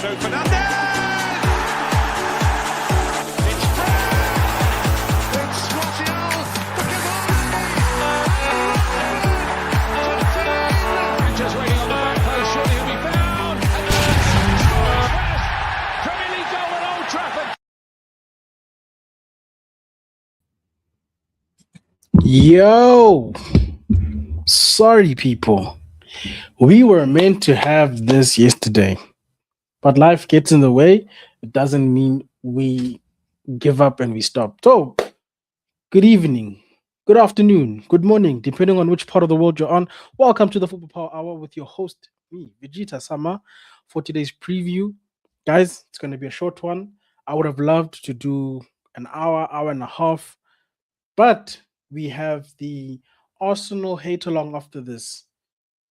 Bruno Fernandes! It's Fred! It's Martial! Just waiting on the back post, surely he'll be found! And scores first! Premier League goal at Old Trafford! Yo! Sorry, people. We were meant to have this yesterday, but life gets in the way. It doesn't mean we give up and we stop. So, good evening, good afternoon, good morning, depending on which part of the world you're on. Welcome to the Football Power Hour with your host, me, Vegeta Sama, for today's preview. Guys, it's going to be a short one. I would have loved to do an hour, hour and a half, but we have the Arsenal hate along after this.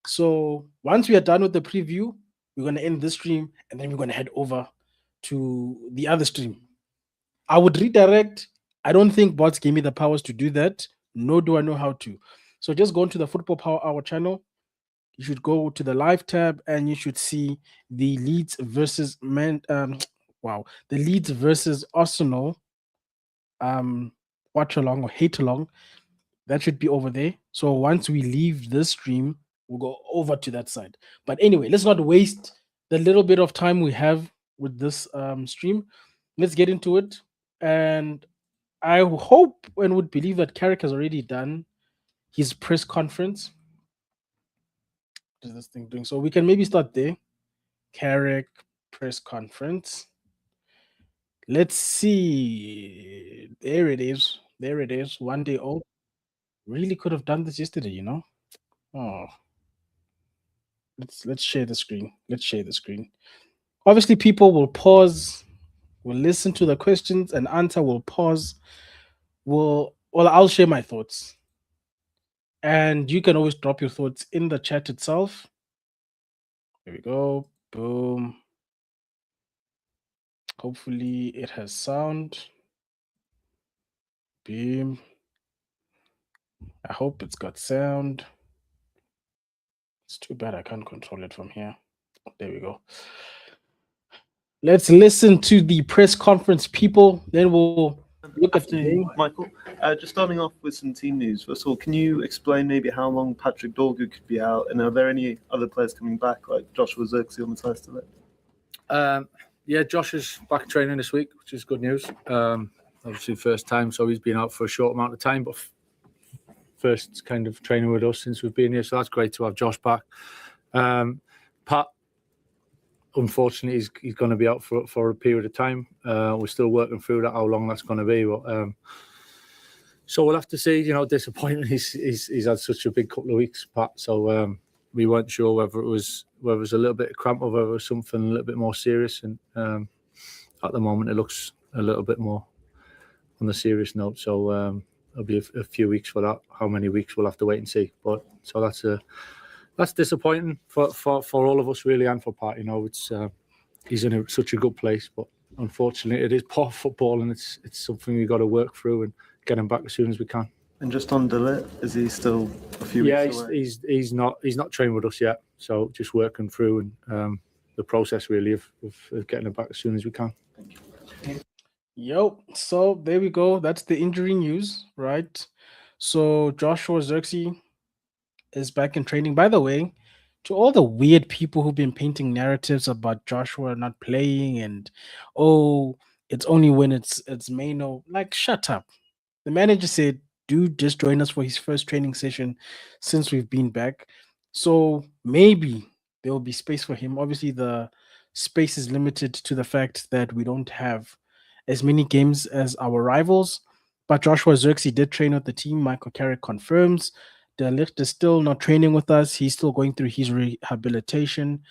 So once we are done with the preview, we're going to end this stream and then we're going to head over to the other stream. I would redirect. I don't think bots gave me the powers to do that, nor do I know how to. So just go into the Football Power Hour channel. You should go to the live tab and you should see the Leeds versus the Leeds versus Arsenal watch along or hate along. That should be over there. So once we leave this stream, we'll go over to that side. But anyway, let's not waste the little bit of time we have with this stream. Let's get into it. And I hope and would believe that Carrick has already done his press conference. What is this thing doing? So we can maybe start there. Carrick press conference. Let's see. There it is. There it is. 1 day old. Really could have done this yesterday, you know. Oh, let's share the screen. Let's share the screen. Obviously, people will pause, will listen to the questions and answer. Will pause. I'll share my thoughts, and you can always drop your thoughts in the chat itself. There we go. Boom. Hopefully, it has sound. Beam. I hope it's got sound. It's too bad I can't control it from here. There we go. Let's listen to the press conference, people. Then we'll look at the game. Michael. Just starting off with some team news. First of all, can you explain maybe how long Patrick Dorgu could be out? And are there any other players coming back, like Joshua Zirkzee on the ties today? Yeah, Josh is back training this week, which is good news. Obviously, first time, so he's been out for a short amount of time, but first kind of training with us since we've been here, so that's great to have Josh back. Pat, unfortunately, he's going to be out for a period of time. We're still working through that, how long that's going to be. But, so we'll have to see. You know, disappointing. He's had such a big couple of weeks, Pat. So we weren't sure whether it was a little bit of cramp or whether it was something a little bit more serious. And at the moment, it looks a little bit more on the serious note. So it'll be a few weeks for that. How many weeks we'll have to wait and see. But so that's disappointing for all of us really, and for Pat. You know, it's he's in such a good place, but unfortunately, it is part of football, and it's something we've got to work through and get him back as soon as we can. And just on De Ligt, is he still a few weeks away? Yeah, he's not trained with us yet, so just working through and the process really of getting him back as soon as we can. Yo, so there we go. That's the injury news, right? So Joshua Zirkzee is back in training. By the way, to all the weird people who've been painting narratives about Joshua not playing and it's only when it's Mano, like shut up. The manager said, dude, just join us for his first training session since we've been back. So maybe there will be space for him. Obviously, the space is limited to the fact that we don't have as many games as our rivals. But Joshua Zirkzee did train with the team. Michael Carrick confirms. De Ligt is still not training with us. He's still going through his rehabilitation.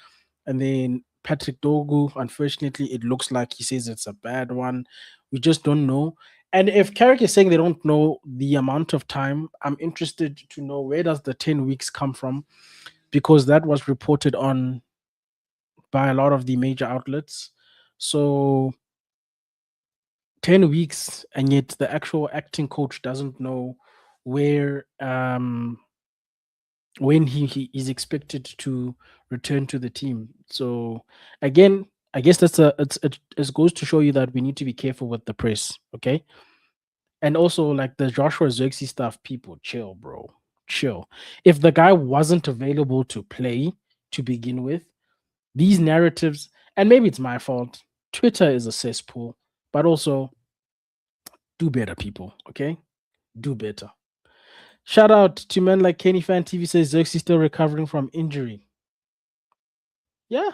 And then Patrick Dorgu, unfortunately, it looks like he says it's a bad one. We just don't know. And if Carrick is saying they don't know the amount of time, I'm interested to know where does the 10 weeks come from, because that was reported on by a lot of the major outlets. So 10 weeks, and yet the actual acting coach doesn't know where when he is expected to return to the team. So again, I guess it goes to show you that we need to be careful with the press, okay? And also, like the Joshua Zirkzee stuff, people chill, bro. Chill. If the guy wasn't available to play to begin with, these narratives, and maybe it's my fault. Twitter is a cesspool, but also do better, people. Okay, do better. Shout out to men like Kenny Fan TV says Xerxes still recovering from injury. Yeah,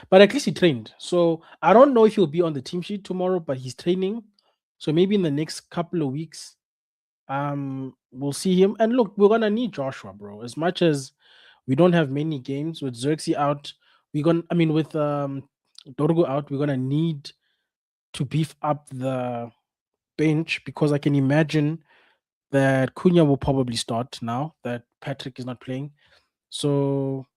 but at least he trained. So I don't know if he'll be on the team sheet tomorrow, but he's training. So maybe in the next couple of weeks, we'll see him. And look, we're gonna need Joshua, bro. As much as we don't have many games with Xerxes out, with Dorgo out, we're gonna need to beef up the bench because I can imagine that Cunha will probably start now that Patrick is not playing. So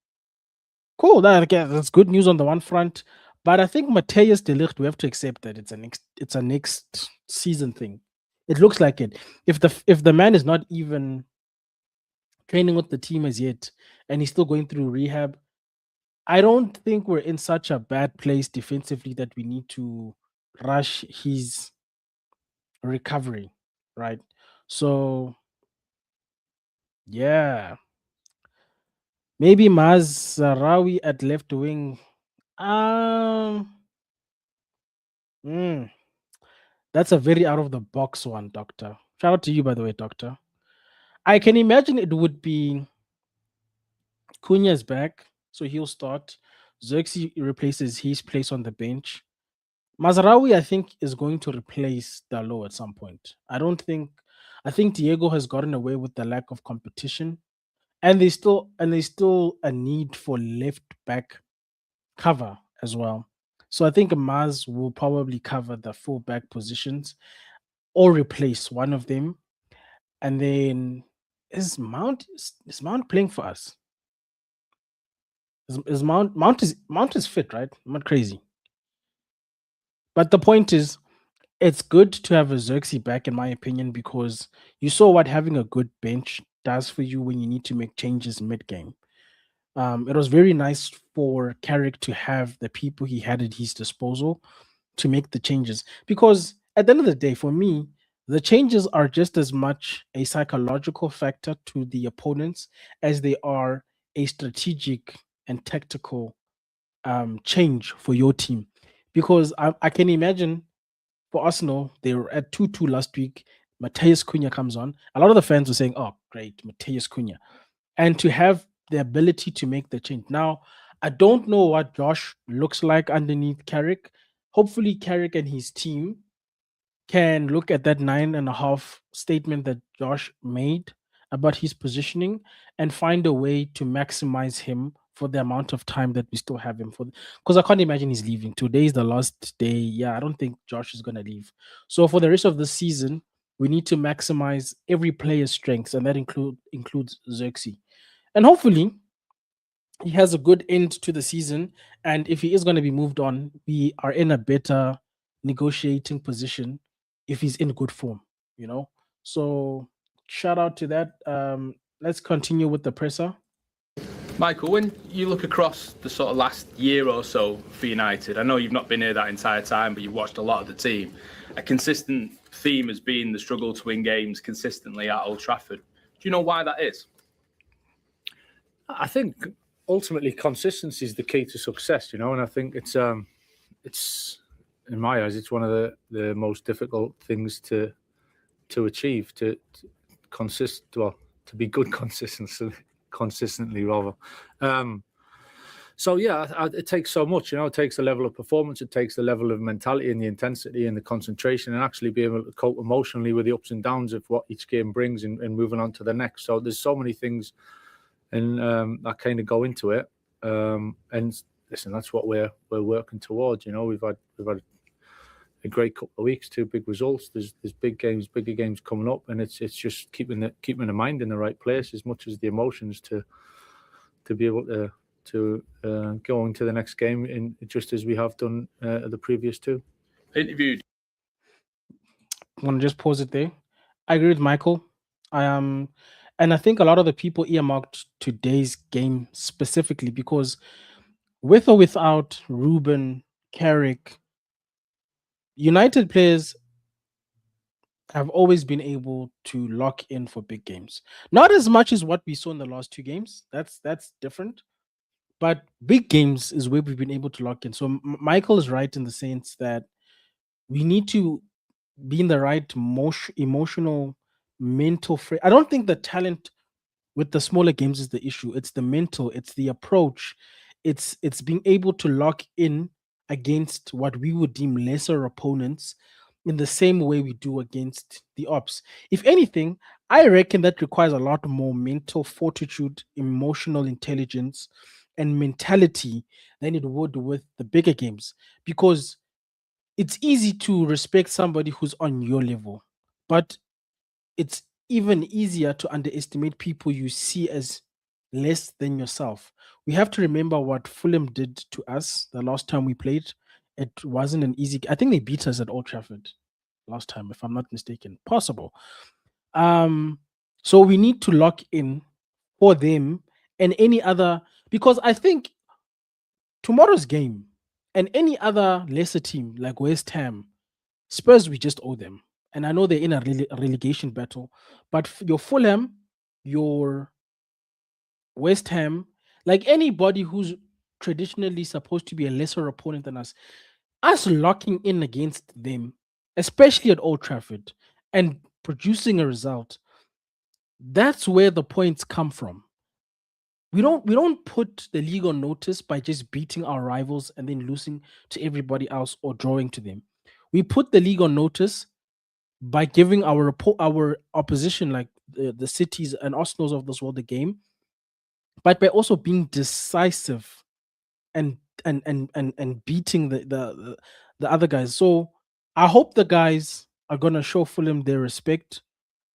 cool. That's good news on the one front. But I think Mateus de Ligt, we have to accept that it's a next season thing. It looks like it. If the man is not even training with the team as yet and he's still going through rehab, I don't think we're in such a bad place defensively that we need to rush his recovery, right? So yeah, maybe Mazraoui at left wing. Mm, that's a very out of the box one, Doctor. Shout out to you, by the way, Doctor. I can imagine it would be Cunha's back, so he'll start. Xerxes replaces his place on the bench. Mazraoui, I think, is going to replace Dalot at some point. I think Diego has gotten away with the lack of competition. And there's still a need for left back cover as well. So I think Maz will probably cover the full back positions or replace one of them. And then is Mount playing for us? Is Mount is fit, right? I'm not crazy. But the point is, it's good to have a Xerxes back, in my opinion, because you saw what having a good bench does for you when you need to make changes mid game. It was very nice for Carrick to have the people he had at his disposal to make the changes. Because at the end of the day, for me, the changes are just as much a psychological factor to the opponents as they are a strategic and tactical change for your team. Because I can imagine for Arsenal, they were at 2-2 last week. Mateus Cunha comes on. A lot of the fans were saying, oh, great, Mateus Cunha. And to have the ability to make the change. Now, I don't know what Josh looks like underneath Carrick. Hopefully, Carrick and his team can look at that 9.5 statement that Josh made about his positioning and find a way to maximize him for the amount of time that we still have him for. Because I can't imagine he's leaving. Today is the last day. Yeah, I don't think Josh is going to leave. So for the rest of the season, we need to maximize every player's strengths, and that includes Xerxes. And hopefully, he has a good end to the season. And if he is going to be moved on, we are in a better negotiating position if he's in good form, you know? So shout out to that. Let's continue with the presser. Michael, when you look across the sort of last year or so for United, I know you've not been here that entire time, but you've watched a lot of the team. A consistent theme has been the struggle to win games consistently at Old Trafford. Do you know why that is? I think ultimately consistency is the key to success, and I think it's in my eyes, it's one of the most difficult things to achieve, to be good consistently rather. So yeah, it takes so much, it takes a level of performance, it takes the level of mentality and the intensity and the concentration and actually be able to cope emotionally with the ups and downs of what each game brings and moving on to the next. So there's so many things and that kind of go into it. And listen, that's what we're working towards. We've had a great couple of weeks, 2 big results. There's bigger games coming up, and it's just keeping the mind in the right place as much as the emotions to be able to go into the next game in just as we have done the previous 2. Interviewed. I want to just pause it there. I agree with Michael. And I think a lot of the people earmarked today's game specifically because with or without Ruben, Carrick, United players have always been able to lock in for big games. Not as much as what we saw in the last 2 games. That's different. But big games is where we've been able to lock in. So Michael is right in the sense that we need to be in the right emotional, mental frame. I don't think the talent with the smaller games is the issue. It's the mental, it's the approach, it's being able to lock in against what we would deem lesser opponents in the same way we do against the ops. If anything, I reckon that requires a lot more mental fortitude, emotional intelligence, and mentality than it would with the bigger games, because it's easy to respect somebody who's on your level, but it's even easier to underestimate people you see as less than yourself. We have to remember what Fulham did to us the last time we played. It wasn't an easy. I think they beat us at Old Trafford last time, if I'm not mistaken. Possible. So we need to lock in for them and any other, because I think tomorrow's game and any other lesser team like West Ham, Spurs, we just owe them. And I know they're in a relegation battle, but your Fulham, your West Ham, like anybody who's traditionally supposed to be a lesser opponent than us locking in against them, especially at Old Trafford, and producing a result, that's where the points come from. We don't put the league on notice by just beating our rivals and then losing to everybody else or drawing to them. We put the league on notice by giving our opposition, like the cities and Arsenals of this world, the game, but by also being decisive and beating the other guys. So I hope the guys are gonna show Fulham their respect.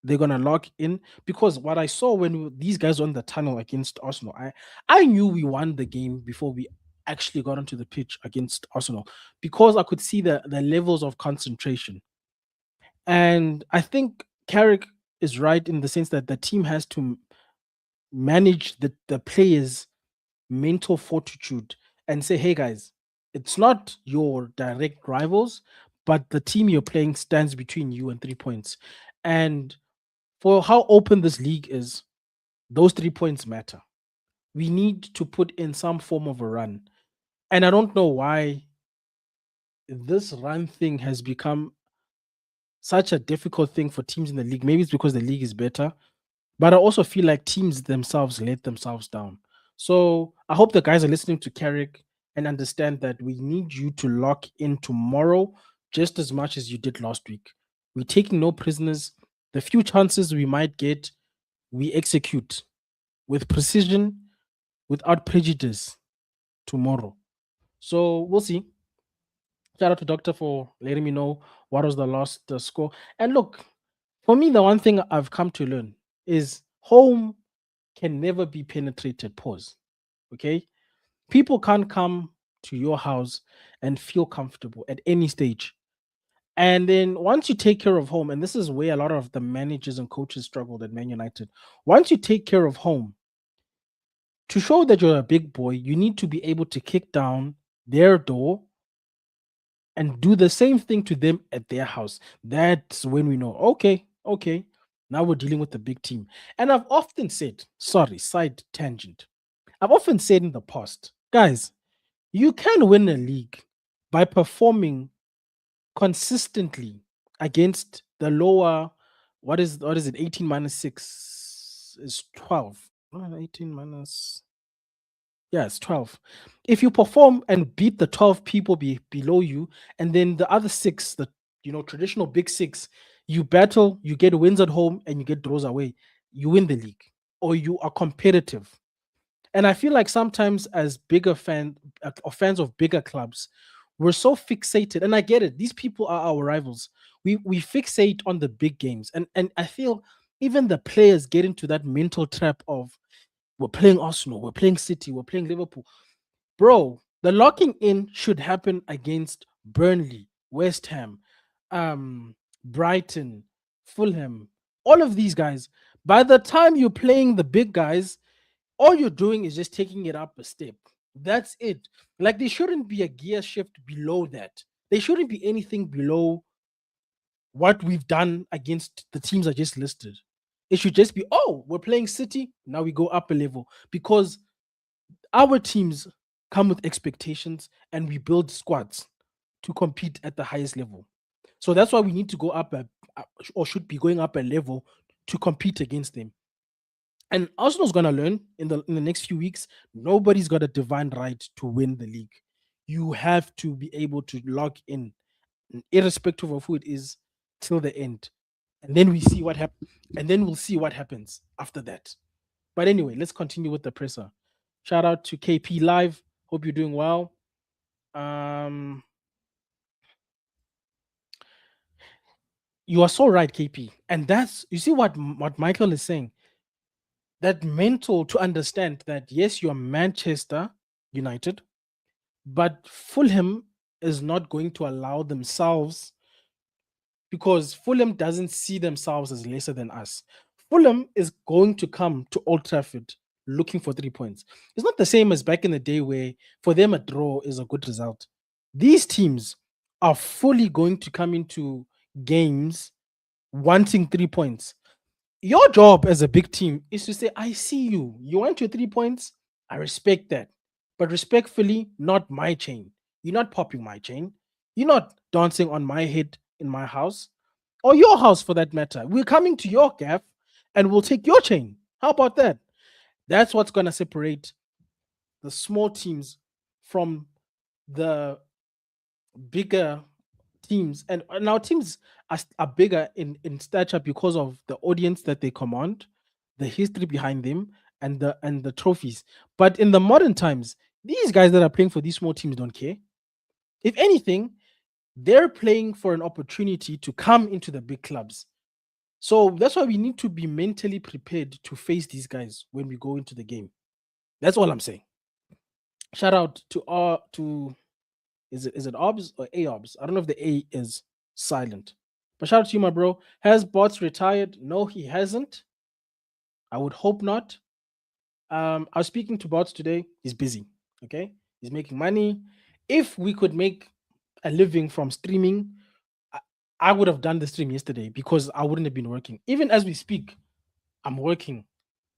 They're gonna lock in, because what I saw when these guys were on the tunnel against Arsenal, I knew we won the game before we actually got onto the pitch against Arsenal, because I could see the levels of concentration. And I think Carrick is right in the sense that the team has to manage the players' mental fortitude and say, hey guys, it's not your direct rivals, but the team you're playing stands between you and 3 points. And for how open this league is, those 3 points matter. We need to put in some form of a run. And I don't know why this run thing has become such a difficult thing for teams in the league. Maybe it's because the league is better, but I also feel like teams themselves let themselves down. So I hope the guys are listening to Carrick and understand that we need you to lock in tomorrow just as much as you did last week. We're taking no prisoners. The few chances we might get, we execute with precision, without prejudice tomorrow. So we'll see. Shout out to Doctor for letting me know what was the last score. And look, for me, the one thing I've come to learn is home can never be penetrated. Pause. Okay? People can't come to your house and feel comfortable at any stage. And then once you take care of home, and this is where a lot of the managers and coaches struggled at Man United. Once you take care of home, to show that you're a big boy, you need to be able to kick down their door and do the same thing to them at their house. That's when we know, okay, now we're dealing with the big team. And I've often said, sorry, side tangent. I've often said in the past, guys, you can win a league by performing consistently against the lower, what is it? 18 minus 6 is 12. 18 minus, yeah, it's 12. If you perform and beat the 12 people below you, and then the other 6, the traditional big 6, you battle, you get wins at home and you get draws away, you win the league, or you are competitive. And I feel like sometimes as bigger fans of bigger clubs, we're so fixated, and I get it. These people are our rivals. We fixate on the big games, and I feel even the players get into that mental trap of, we're playing Arsenal, we're playing City, we're playing Liverpool. Bro, the locking in should happen against Burnley, West Ham, Brighton, Fulham, all of these guys. By the time you're playing the big guys, all you're doing is just taking it up a step. That's it. Like, there shouldn't be a gear shift below that. There shouldn't be anything below what we've done against the teams I just listed. It should just be, oh, we're playing City, now we go up a level, because our teams come with expectations and we build squads to compete at the highest level. So that's why we need to go up or should be going up a level to compete against them. And Arsenal's gonna learn in the next few weeks. Nobody's got a divine right to win the league. You have to be able to lock in, irrespective of who it is, till the end. And then we see what happens. And then we'll see what happens after that. But anyway, let's continue with the presser. Shout out to KP Live. Hope you're doing well. You are so right, KP. And that's, you see what Michael is saying. That mental to understand that, yes, you're Manchester United, but Fulham is not going to allow themselves, because Fulham doesn't see themselves as lesser than us. Fulham is going to come to Old Trafford looking for 3 points. It's not the same as back in the day where for them a draw is a good result. These teams are fully going to come into games wanting 3 points. Your job as a big team is to say, I see you. You want your 3 points? I respect that. But respectfully, not my chain. You're not popping my chain. You're not dancing on my head in my house, or your house for that matter. We're coming to your gaff and we'll take your chain. How about that? That's what's going to separate the small teams from the bigger teams. And now teams are bigger in stature because of the audience that they command, the history behind them, and the trophies. But in the modern times, these guys that are playing for these small teams don't care. If anything, they're playing for an opportunity to come into the big clubs. So that's why we need to be mentally prepared to face these guys when we go into the game. That's all I'm saying. Shout out to is it OBS or AOBS? I don't know if the A is silent. But shout out to you, my bro. Has Bots retired? No, he hasn't. I would hope not. I was speaking to Bots today. He's busy. Okay, he's making money. If we could make a living from streaming, I would have done the stream yesterday because I wouldn't have been working. Even as we speak, I'm working.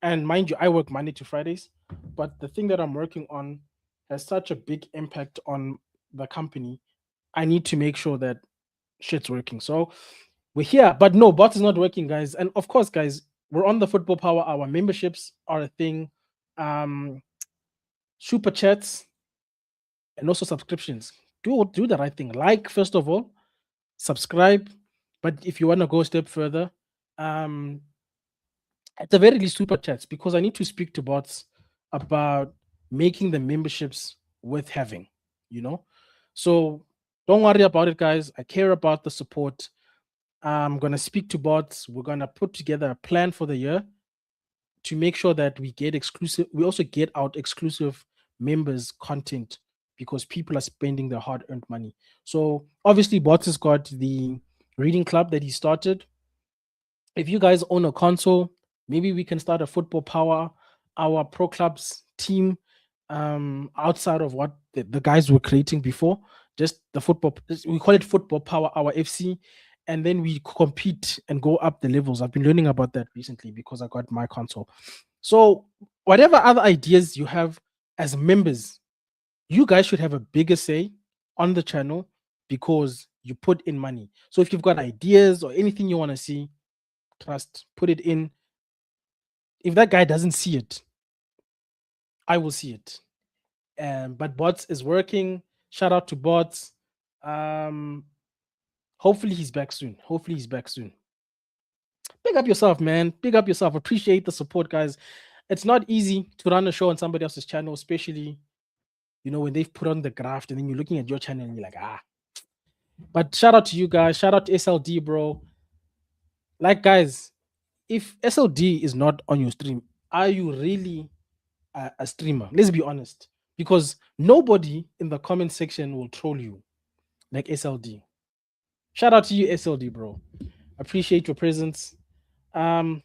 And mind you, I work Monday to Fridays. But the thing that I'm working on has such a big impact on the company. I need to make sure that shit's working. So we're here. But no, Bots is not working, guys. And of course, guys, we're on the Football Power Hour. Memberships are a thing. Super chats and also subscriptions. Do the right thing. Like, first of all, subscribe. But if you want to go a step further, at the very least, super chats, because I need to speak to Bots about making the memberships worth having, So don't worry about it, guys. I care about the support. I'm going to speak to Bots. We're going to put together a plan for the year to make sure that we get exclusive. We also get out exclusive members content because people are spending their hard-earned money. So obviously, Bots has got the reading club that he started. If you guys own a console, maybe we can start a Football Power, our pro clubs team, outside of what the guys were creating before. Just the football, we call it Football Power, our FC, and then we compete and go up the levels. I've been learning about that recently because I got my console. So whatever other ideas you have as members, you guys should have a bigger say on the channel because you put in money. So if you've got ideas or anything you want to see, trust, put it in. If that guy doesn't see it, I will see it. But Bots is working. Shout out to Bots. Hopefully he's back soon. Big up yourself, man. Big up yourself. Appreciate the support, guys. It's not easy to run a show on somebody else's channel, especially, when they've put on the graft and then you're looking at your channel and you're like, But shout out to you guys. Shout out to SLD, bro. Like, guys, if SLD is not on your stream, are you really a streamer? Let's be honest. Because nobody in the comment section will troll you like SLD. Shout out to you, SLD, bro. Appreciate your presence. And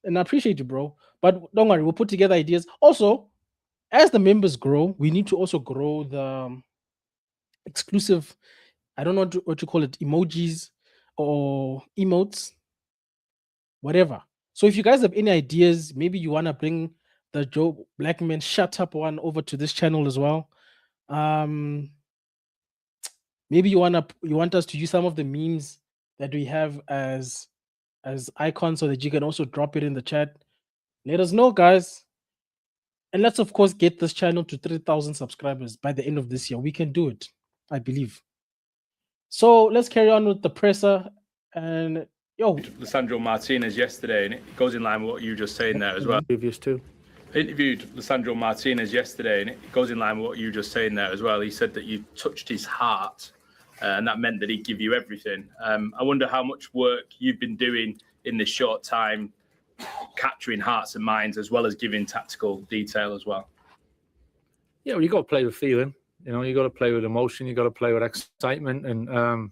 I appreciate you, bro. But don't worry, we'll put together ideas. Also, as the members grow, we need to also grow the exclusive, I don't know what you call it, emojis or emotes, whatever. So if you guys have any ideas, maybe you want to bring the Joe Blackman shut up one over to this channel as well. Maybe you want us to use some of the memes that we have as icons so that you can also drop it in the chat. Let us know, guys. And let's of course get this channel to 3,000 subscribers by the end of this year. We can do it, I believe. So let's carry on with the presser. And Lisandro Martinez yesterday, and it goes in line with what you were just saying there as well. Previous too. I interviewed Lisandro Martinez yesterday, and it goes in line with what you were just saying there as well. He said that you touched his heart, and that meant that he'd give you everything. I wonder how much work you've been doing in this short time, capturing hearts and minds, as well as giving tactical detail as well. Yeah, well, you got to play with feeling. You know, you got to play with emotion. You got to play with excitement, and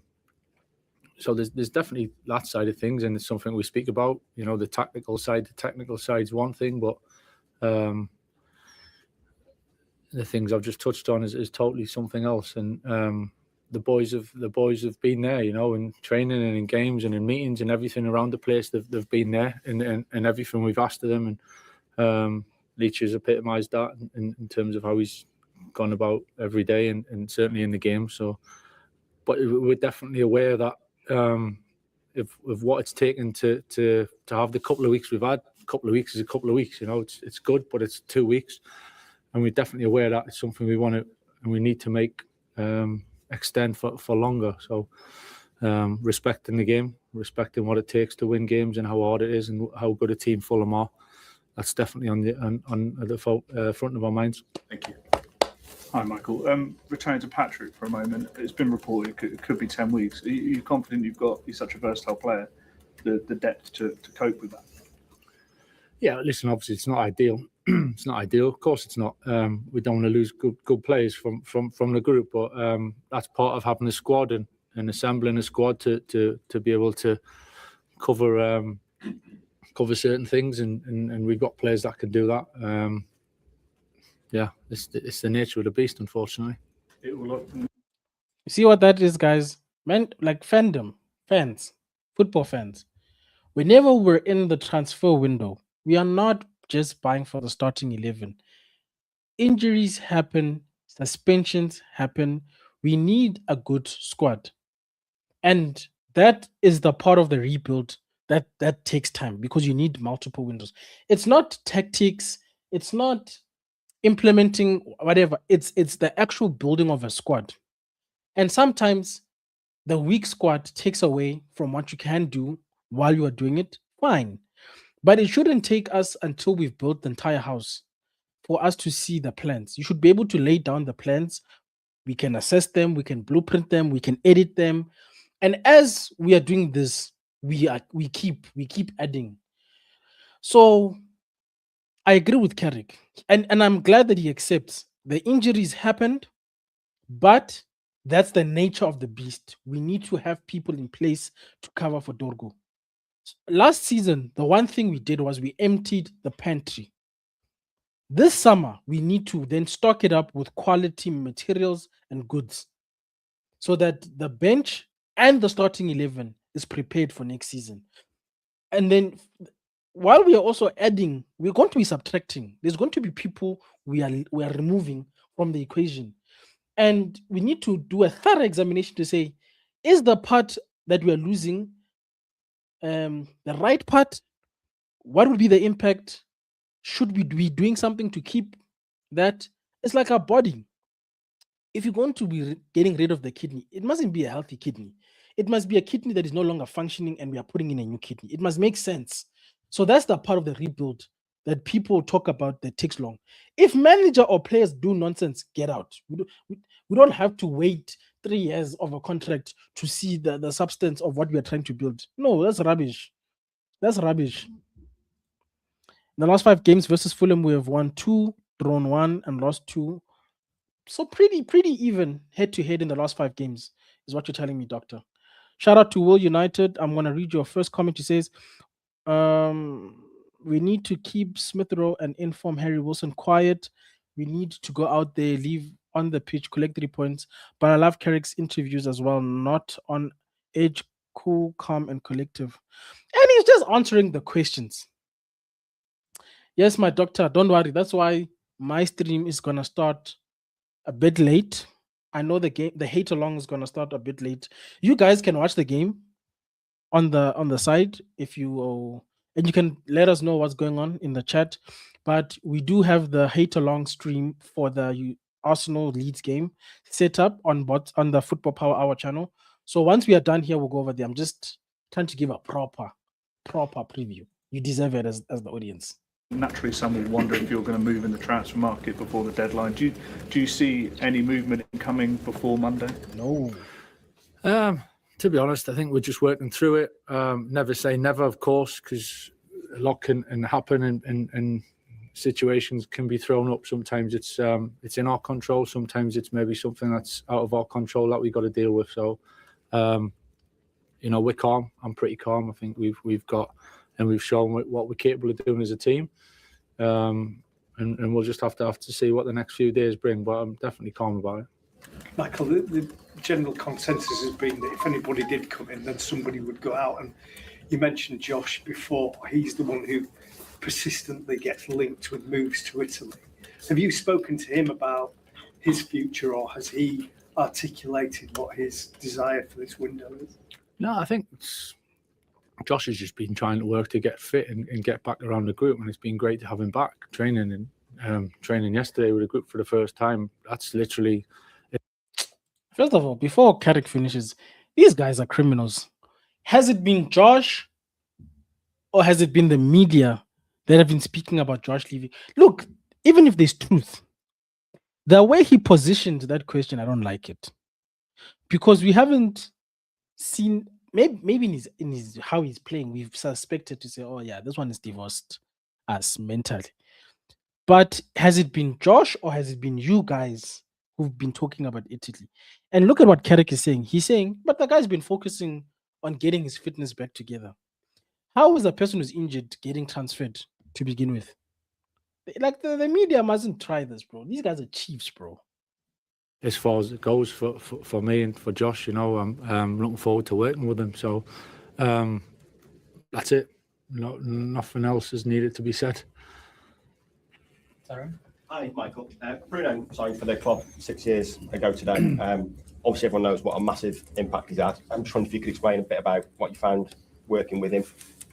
so there's definitely that side of things, and it's something we speak about. You know, the technical side. The technical side's one thing, but the things I've just touched on is totally something else. And the boys have been there, you know, in training and in games and in meetings and everything around the place. They've been there and everything we've asked of them. And Leach has epitomised that in terms of how he's gone about every day and certainly in the game. So, but we're definitely aware that of what it's taken to have the couple of weeks we've had. A couple of weeks is a couple of weeks, you know. It's good, but it's 2 weeks, and we're definitely aware that it's something we want to and we need to make extend for longer. So respecting the game, respecting what it takes to win games and how hard it is and how good a team Fulham are. That's definitely on the front of our minds. Thank you. Hi, Michael. Returning to Patrick for a moment. It's been reported it could be 10 weeks. Are you confident you're such a versatile player, the depth to cope with that? Yeah, listen, obviously it's not ideal. It's not ideal. Of course it's not. We don't want to lose good players from the group, but that's part of having a squad and assembling a squad to be able to cover certain things, and we've got players that can do that. Yeah, it's the nature of the beast, unfortunately. You see what that is, guys? Man, like fandom, fans, football fans. Whenever we're in the transfer window, we are not just buying for the starting 11. Injuries happen, suspensions happen. We need a good squad. And that is the part of the rebuild that takes time because you need multiple windows. It's not tactics, it's not implementing whatever, it's the actual building of a squad. And sometimes the weak squad takes away from what you can do while you are doing it. Fine, but it shouldn't take us until we've built the entire house for us to see the plans. You should be able to lay down the plans. We can assess them, we can blueprint them, we can edit them, and as we are doing this, we keep adding. So I agree with Carrick, and I'm glad that he accepts the injuries happened, but that's the nature of the beast. We need to have people in place to cover for Dorgo. Last season, the one thing we did was we emptied the pantry. This summer, we need to then stock it up with quality materials and goods so that the bench and the starting 11 is prepared for next season. And then while we are also adding, we're going to be subtracting. There's going to be people we are removing from the equation. And we need to do a thorough examination to say, is the part that we are losing the right part? What would be the impact? Should we be doing something to keep that? It's like our body. If you're going to be getting rid of the kidney, it mustn't be a healthy kidney. It must be a kidney that is no longer functioning and we are putting in a new kidney. It must make sense. So that's the part of the rebuild that people talk about that takes long. If manager or players do nonsense, get out. We don't have to wait 3 years of a contract to see the substance of what we are trying to build. No, that's rubbish. That's rubbish. In the last 5 games versus Fulham, we have won 2, drawn 1, and lost 2. So pretty even head-to-head in the last 5 games is what you're telling me, Doctor. Shout out to Will United. I'm going to read your first comment. He says, we need to keep Smith Rowe and inform Harry Wilson quiet. We need to go out there, leave on the pitch, collect 3 points. But I love Carrick's interviews as well, not on edge, cool, calm, and collective. And he's just answering the questions. Yes, my doctor, don't worry. That's why my stream is gonna start a bit late. I know the hate along is gonna start a bit late. You guys can watch the game on the side if you and you can let us know what's going on in the chat. But we do have the hate along stream for the Arsenal Leeds game set up on the Football Power Hour channel. So once we are done here, we'll go over there. I'm just trying to give a proper preview. You deserve it as the audience. Naturally, some will wonder if you're going to move in the transfer market before the deadline. Do you see any movement coming before Monday? No. To be honest, I think we're just working through it. Never say never, of course, because a lot can happen and situations can be thrown up. Sometimes it's in our control. Sometimes it's maybe something that's out of our control that we got to deal with. So, we're calm. I'm pretty calm. I think we've got and we've shown what we're capable of doing as a team. And we'll just have to see what the next few days bring. But I'm definitely calm about it. Michael, the general consensus has been that if anybody did come in, then somebody would go out. And you mentioned Josh before. He's the one who persistently gets linked with moves to Italy. Have you spoken to him about his future, or has he articulated what his desire for this window is? No, I think Josh has just been trying to work to get fit and get back around the group, and it's been great to have him back training and training yesterday with the group for the first time. That's literally. First of all, before Carrick finishes, these guys are criminals. Has it been Josh or has it been the media that have been speaking about Josh leaving? Look, even if there's truth, the way he positioned that question, I don't like it. Because we haven't seen, maybe in his how he's playing, we've suspected to say, oh yeah, this one is divorced us mentally. But has it been Josh or has it been you guys who've been talking about Italy? And look at what Carrick is saying. He's saying, but the guy's been focusing on getting his fitness back together. How is a person who's injured getting transferred to begin with? Like the media mustn't try this, bro. These guys are chiefs, bro. As far as it goes for me and for Josh, I'm looking forward to working with him. So that's it. Nothing else is needed to be said. Taryn? Hi, Michael. Bruno signed for the club 6 years ago today. Obviously, everyone knows what a massive impact he's had. I'm just wondering if you could explain a bit about what you found working with him.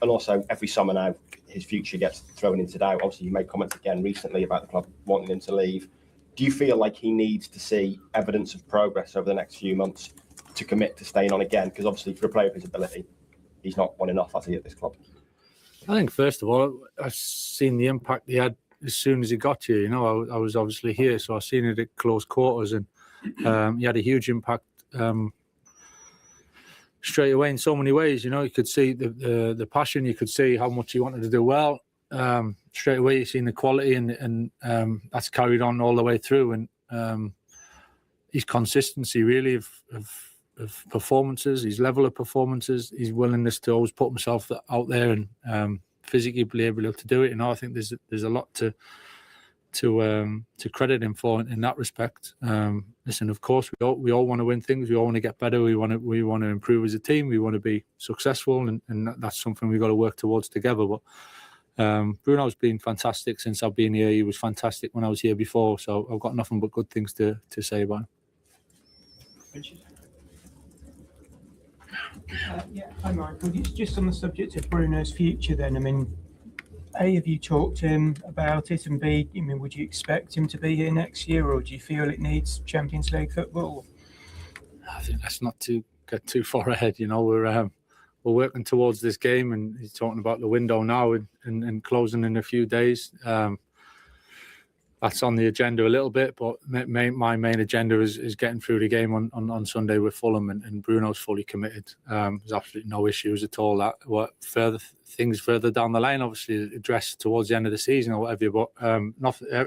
And also, every summer now, his future gets thrown into doubt. Obviously, you made comments again recently about the club wanting him to leave. Do you feel like he needs to see evidence of progress over the next few months to commit to staying on again? Because obviously, for a player of his ability, he's not won enough, has he, at this club? I think, first of all, I've seen the impact he had as soon as he got here. I was obviously here, so I've seen it at close quarters, and he had a huge impact straight away in so many ways. You could see the passion, you could see how much he wanted to do well. Straight away, you've seen the quality, and that's carried on all the way through. And his consistency, really, of performances, his level of performances, his willingness to always put himself out there and physically be able to do it. I think there's a lot to credit him for in that respect. Listen, of course, we all want to win things. We all want to get better. We want to improve as a team. We want to be successful, and that's something we've got to work towards together. But Bruno's been fantastic since I've been here. He was fantastic when I was here before, so I've got nothing but good things to say about him. Richard? Hi, Michael. Just on the subject of Bruno's future, then, A, have you talked to him about it? And B, would you expect him to be here next year, or do you feel it needs Champions League football? I think let's not get too far ahead. We're working towards this game, and he's talking about the window now and closing in a few days. That's on the agenda a little bit, but my main agenda is getting through the game on Sunday with Fulham, and Bruno's fully committed. There's absolutely no issues at all. Things further down the line, obviously addressed towards the end of the season or whatever, but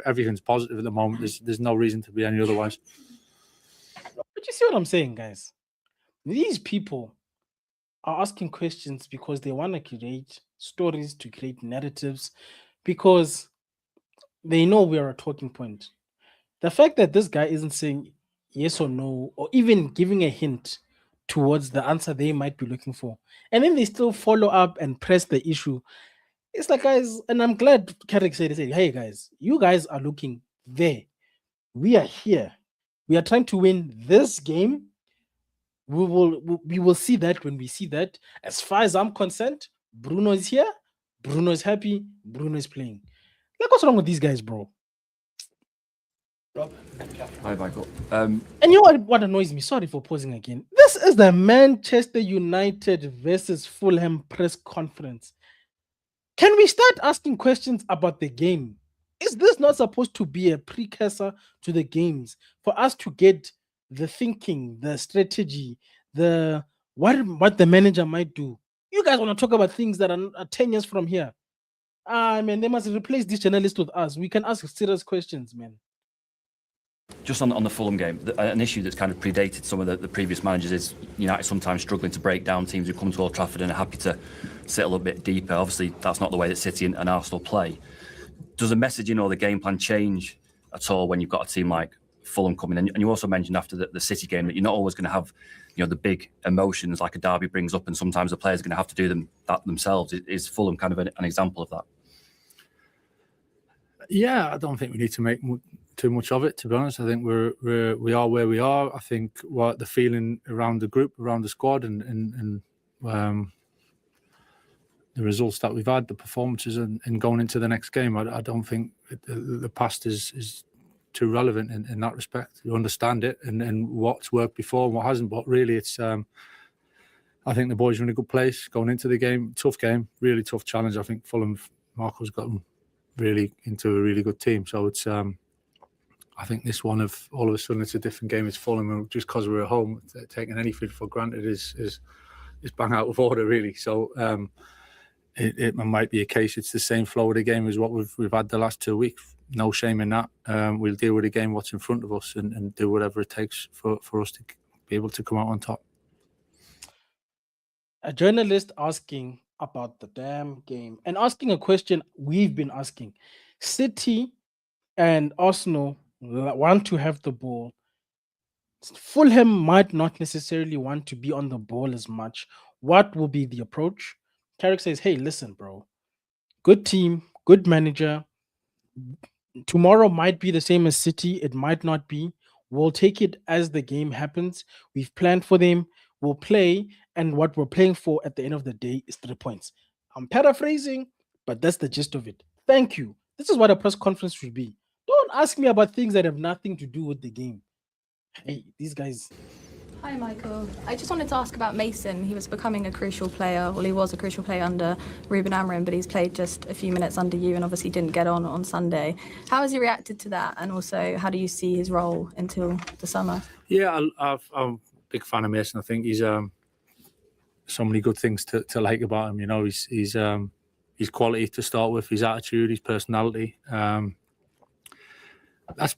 everything's positive at the moment. There's no reason to be any otherwise. But you see what I'm saying, guys? These people are asking questions because they want to create stories, to create narratives, because they know we are a talking point. The fact that this guy isn't saying yes or no, or even giving a hint towards the answer they might be looking for, and then they still follow up and press the issue. It's like, guys, and I'm glad Carrick said, hey guys, you guys are looking there. We are here. We are trying to win this game. We will see that when we see that. As far as I'm concerned, Bruno is here. Bruno is happy. Bruno is playing. Like, what's wrong with these guys, bro? Hi, Michael. And you know what annoys me? Sorry for pausing again. This is the Manchester United versus Fulham press conference. Can we start asking questions about the game? Is this not supposed to be a precursor to the games for us to get the thinking, the strategy, the what the manager might do? You guys want to talk about things that are 10 years from here. Man, they must replace this journalist with us. We can ask serious questions, man. Just on the Fulham game, an issue that's kind of predated some of the previous managers is United sometimes struggling to break down teams who come to Old Trafford and are happy to sit a little bit deeper. Obviously, that's not the way that City and Arsenal play. Does the messaging or the game plan change at all when you've got a team like Fulham coming in? And you also mentioned after the City game that you're not always going to have the big emotions like a derby brings up, and sometimes the players are going to have to do that themselves. Is Fulham kind of an example of that? Yeah, I don't think we need to make too much of it, to be honest. I think we are where we are. I think what the feeling around the group, around the squad, and the results that we've had, the performances, and going into the next game, I don't think the past is too relevant in that respect. You understand it and what's worked before and what hasn't, but really it's I think the boys are in a good place going into the game. Tough game, really tough challenge. I think Fulham, Marco's got them really into a really good team. So it's I think this one of all of a sudden it's a different game. It's Fulham, and just because we're at home, taking anything for granted is bang out of order, really. So it might be a case it's the same flow of the game as what we've had the last 2 weeks. No shame in that. We'll deal with the game, what's in front of us, and do whatever it takes for us to be able to come out on top. A journalist asking about the damn game and asking a question we've been asking. City and Arsenal want to have the ball. Fulham might not necessarily want to be on the ball as much. What will be the approach? Carrick says, hey, listen, bro. Good team, good manager. Tomorrow might be the same as City. It might not be. We'll take it as the game happens. We've planned for them. We'll play. And what we're playing for at the end of the day is 3 points. I'm paraphrasing, but that's the gist of it. Thank you. This is what a press conference should be. Don't ask me about things that have nothing to do with the game. Hey, these guys. Hi, Michael. I just wanted to ask about Mason. He was becoming a crucial player. Well, he was a crucial player under Ruben Amorim, but he's played just a few minutes under you and obviously didn't get on Sunday. How has he reacted to that? And also, how do you see his role until the summer? Yeah, I'm a big fan of Mason. I think he's so many good things to like about him. His quality to start with, his attitude, his personality. That's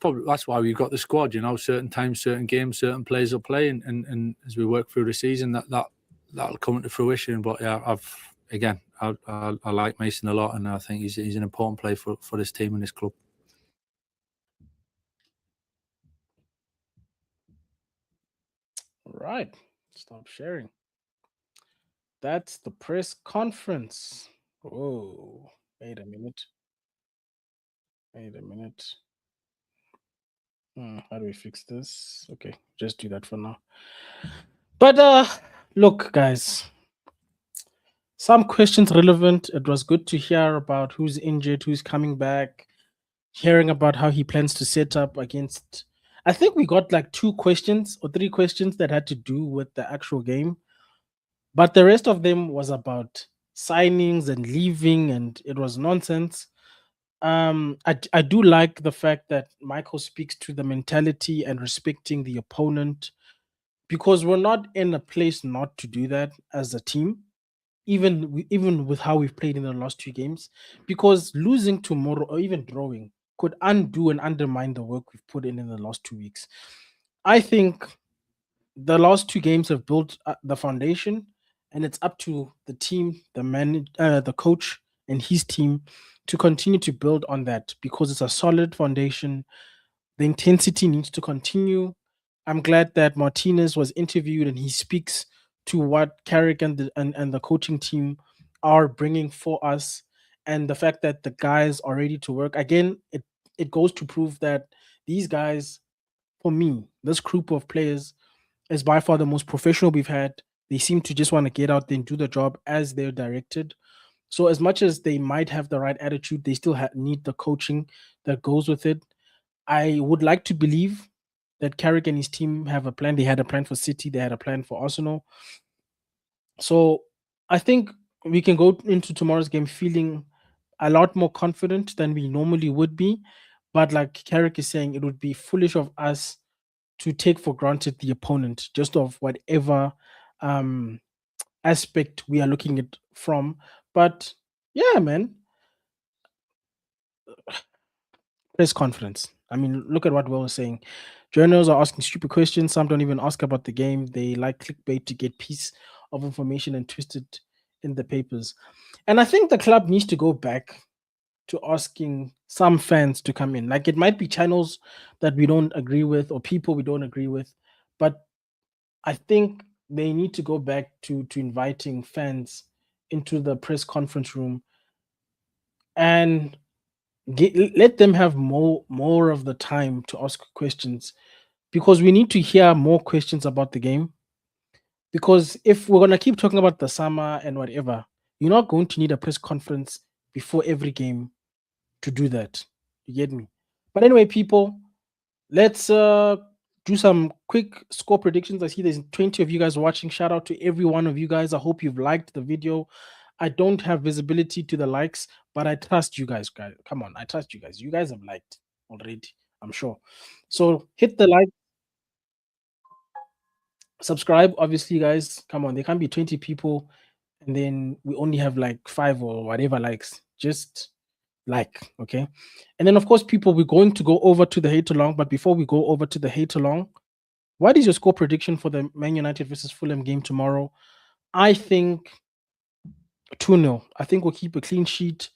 why we've got the squad. Certain times, certain games, certain players will play, and as we work through the season, that'll come into fruition. But yeah, I like Mason a lot, and I think he's an important player for this team and this club. All right, stop sharing. That's the press conference. Oh, wait a minute. How do we fix this? Okay, just do that for now. But look, guys, some questions relevant. It was good to hear about who's injured, who's coming back, hearing about how he plans to set up against. I think we got like 2 questions or 3 questions that had to do with the actual game, but the rest of them was about signings and leaving, and it was nonsense. I do like the fact that Michael speaks to the mentality and respecting the opponent, because we're not in a place not to do that as a team, even with how we've played in the last 2 games, because losing tomorrow or even drawing could undo and undermine the work we've put in the last 2 weeks. I think the last 2 games have built the foundation, and it's up to the team, the coach and his team to continue to build on that, because it's a solid foundation. The intensity needs to continue. I'm glad that Martinez was interviewed and he speaks to what Carrick and the coaching team are bringing for us, and the fact that the guys are ready to work. Again, it goes to prove that these guys, for me, this group of players is by far the most professional we've had. They seem to just want to get out there and do the job as they're directed. So as much as they might have the right attitude, they still need the coaching that goes with it. I would like to believe that Carrick and his team have a plan. They had a plan for City. They had a plan for Arsenal. So I think we can go into tomorrow's game feeling a lot more confident than we normally would be. But like Carrick is saying, it would be foolish of us to take for granted the opponent, just of whatever aspect we are looking at from. But yeah, man, press conference. I mean, look at what Will was saying. Journals are asking stupid questions. Some don't even ask about the game. They like clickbait to get piece of information and twist it in the papers. And I think the club needs to go back to asking some fans to come in. Like, it might be channels that we don't agree with or people we don't agree with, but I think they need to go back to inviting fans into the press conference room and let them have more of the time to ask questions, because we need to hear more questions about the game. Because if we're going to keep talking about the summer and whatever, you're not going to need a press conference before every game to do that. You get me? But anyway, people, let's do some quick score predictions. I see there's 20 of you guys watching. Shout out to every one of you guys. I hope you've liked the video. I don't have visibility to the likes, but I trust you guys. Come on, I trust you guys. You guys have liked already, I'm sure. So hit the like, subscribe. Obviously, guys, come on. There can't be 20 people and then we only have like 5 or whatever likes. Just like, okay. And then, of course, people, we're going to go over to the hate along. But before we go over to the hate along, what is your score prediction for the Man United versus Fulham game tomorrow? I think 2-0. I think we'll keep a clean sheet.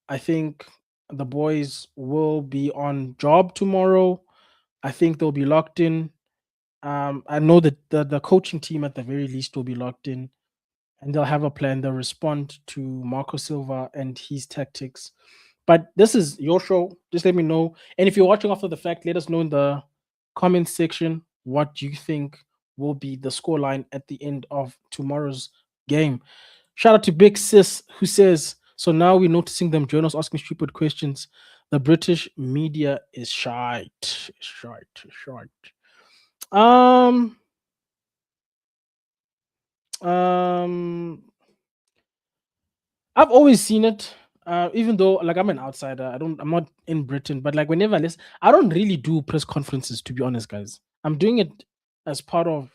I think the boys will be on job tomorrow. I think they'll be locked in. I know that the coaching team at the very least will be locked in, and they'll have a plan. They'll respond to Marco Silva and his tactics. But this is your show. Just let me know. And if you're watching after the fact, let us know in the comments section what you think will be the scoreline at the end of tomorrow's game. Shout out to Big Sis, who says, so now we're noticing them journalists asking stupid questions. The British media is shite. I've always seen it. Even though, like, I'm an outsider, I'm not in Britain, but like whenever I don't really do press conferences, to be honest, guys. I'm doing it as part of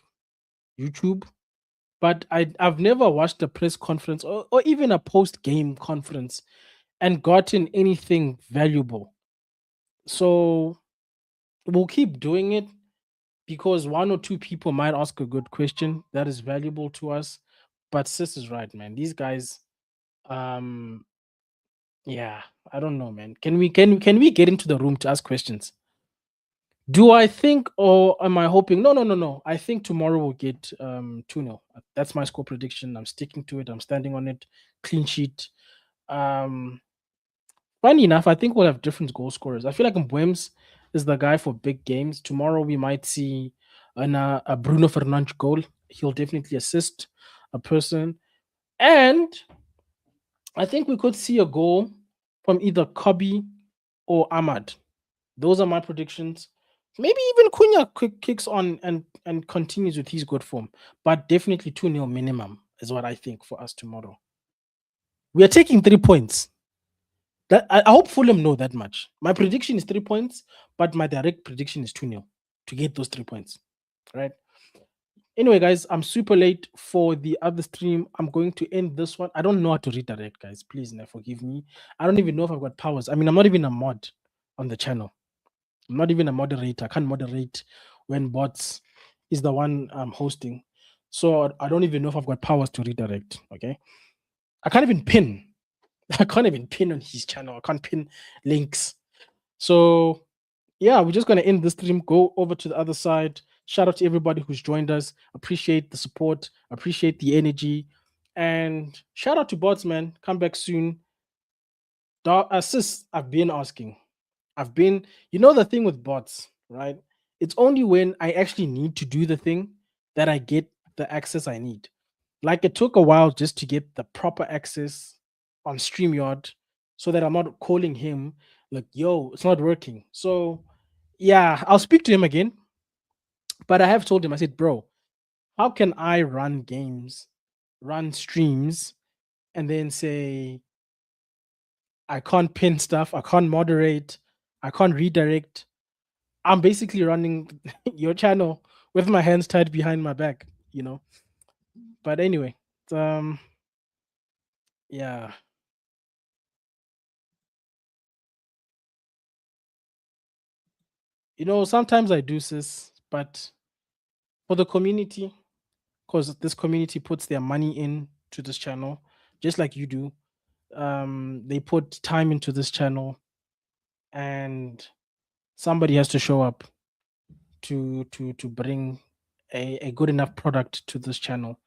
YouTube, but I've never watched a press conference or even a post-game conference and gotten anything valuable. So we'll keep doing it because 1 or 2 people might ask a good question that is valuable to us. But Sis is right, man. These guys, yeah, I don't know, man. Can we get into the room to ask questions? Do I think, or am I hoping? No. I think tomorrow we'll get 2-0. That's my score prediction. I'm sticking to it. I'm standing on it. Clean sheet. Funny enough, I think we'll have different goal scorers. I feel like Mbwems is the guy for big games. Tomorrow we might see a Bruno Fernandes goal. He'll definitely assist a person. And I think we could see a goal from either Kobe or Ahmad. Those are my predictions. Maybe even Cunha kicks on and continues with his good form. But definitely 2-0 minimum is what I think for us tomorrow. We are taking 3 points. I hope Fulham know that much. My prediction is 3 points, but my direct prediction is 2-0 to get those 3 points. Right? Anyway, guys, I'm super late for the other stream. I'm going to end this one. I don't know how to redirect, guys. Please, forgive me. I don't even know if I've got powers. I mean, I'm not even a mod on the channel. I'm not even a moderator. I can't moderate when bots is the one hosting. So I don't even know if I've got powers to redirect. Okay. I can't even pin. I can't even pin on his channel. I can't pin links. So yeah, we're just gonna end the stream. Go over to the other side. Shout out to everybody who's joined us. Appreciate the support. Appreciate the energy, and shout out to bots, man. Come back soon. Sis, I've been asking. The thing with bots, right? It's only when I actually need to do the thing that I get the access I need. Like it took a while just to get the proper access on StreamYard so that I'm not calling him like, yo, it's not working. So yeah, I'll speak to him again. But I have told him, I said, bro, how can I run games, run streams, and then say I can't pin stuff, I can't moderate, I can't redirect. I'm basically running your channel with my hands tied behind my back, But anyway, yeah. Sometimes I do, sis, but for the community, because this community puts their money into this channel, just like you do. They put time into this channel, and somebody has to show up to bring a good enough product to this channel.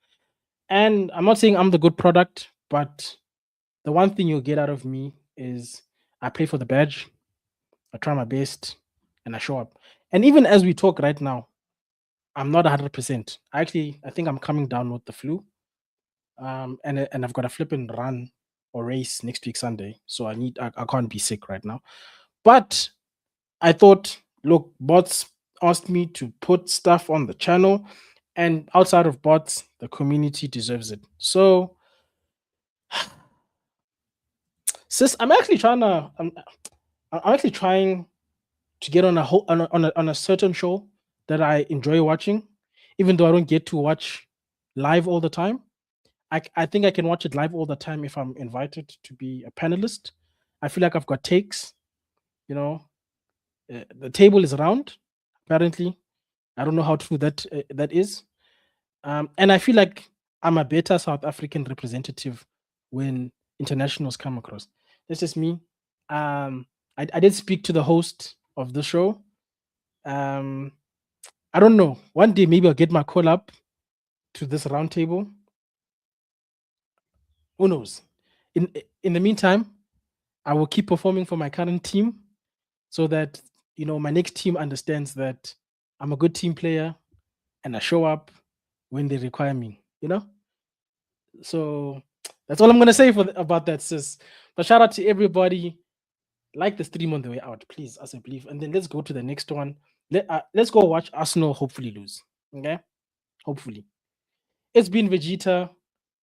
And I'm not saying I'm the good product, but the one thing you'll get out of me is I pay for the badge, I try my best, and I show up. And even as we talk right now, I'm not 100%. I think I'm coming down with the flu. And I've got a flipping run or race next week Sunday, so I can't be sick right now. But I thought, look, bots asked me to put stuff on the channel, and outside of bots, the community deserves it. So, sis, I'm actually trying to get on a certain show that I enjoy watching, even though I don't get to watch live all the time. I think I can watch it live all the time if I'm invited to be a panelist. I feel like I've got takes. The table is round. Apparently, I don't know how true that is. And I feel like I'm a better South African representative when internationals come across. That's just me. I did speak to the host of the show. I don't know. One day maybe I'll get my call up to this round table. Who knows? In the meantime, I will keep performing for my current team so that my next team understands that I'm a good team player and I show up when they require me. So that's all I'm gonna say about that, sis. But shout out to everybody. Like the stream on the way out, please, as I believe. And then let's go to the next one. Let's go watch Arsenal hopefully lose. Okay? Hopefully. It's been Vegeta.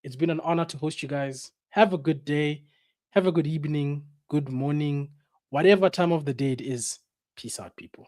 It's been an honor to host you guys. Have a good day. Have a good evening. Good morning. Whatever time of the day it is. Peace out, people.